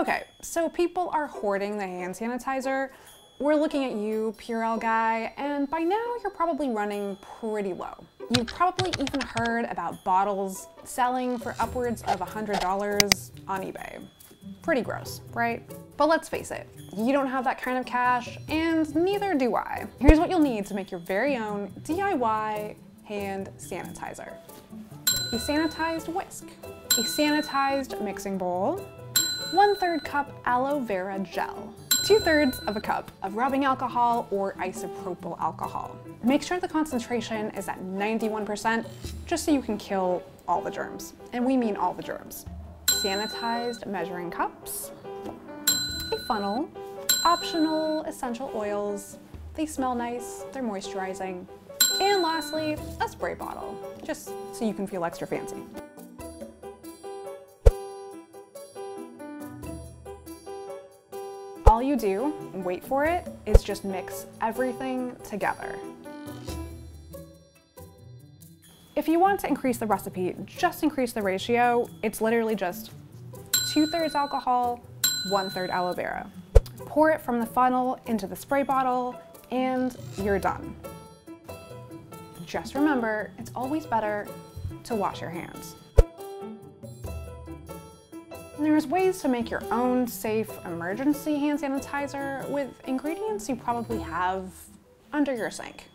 Okay, so people are hoarding the hand sanitizer. We're looking at you, Purell guy, and by now you're probably running pretty low. You've probably even heard about bottles selling for upwards of $100 on eBay. Pretty gross, right? But let's face it, you don't have that kind of cash, and neither do I. Here's what you'll need to make your very own DIY hand sanitizer. A sanitized whisk, a sanitized mixing bowl, 1/3 cup aloe vera gel, 2/3 of a cup of rubbing alcohol or isopropyl alcohol. Make sure the concentration is at 91% just so you can kill all the germs. And we mean all the germs. Sanitized measuring cups, a funnel, optional essential oils. They smell nice, they're moisturizing. And lastly, a spray bottle, just so you can feel extra fancy. All you do, wait for it, is just mix everything together. If you want to increase the recipe, just increase the ratio. It's literally just 2/3 alcohol, 1/3 aloe vera. Pour it from the funnel into the spray bottle, and you're done. Just remember, it's always better to wash your hands. There's ways to make your own safe emergency hand sanitizer with ingredients you probably have under your sink.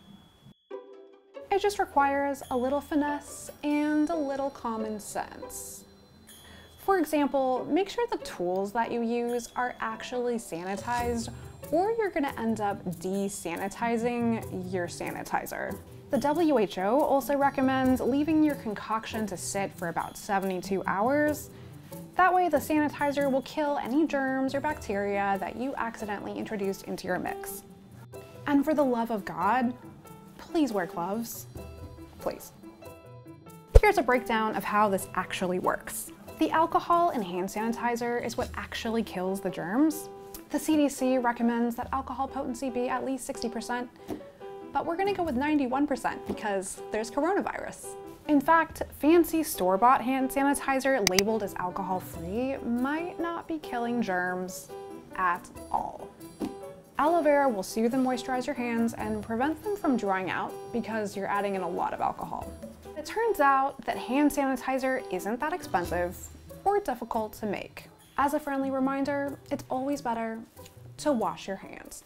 It just requires a little finesse and a little common sense. For example, make sure the tools that you use are actually sanitized, or you're gonna end up desanitizing your sanitizer. The WHO also recommends leaving your concoction to sit for about 72 hours. That way the sanitizer will kill any germs or bacteria that you accidentally introduced into your mix. And for the love of God, please wear gloves, please. Here's a breakdown of how this actually works. The alcohol in hand sanitizer is what actually kills the germs. The CDC recommends that alcohol potency be at least 60%, but we're gonna go with 91% because there's coronavirus. In fact, fancy store-bought hand sanitizer labeled as alcohol-free might not be killing germs at all. Aloe vera will soothe and moisturize your hands and prevent them from drying out because you're adding in a lot of alcohol. It turns out that hand sanitizer isn't that expensive or difficult to make. As a friendly reminder, it's always better to wash your hands.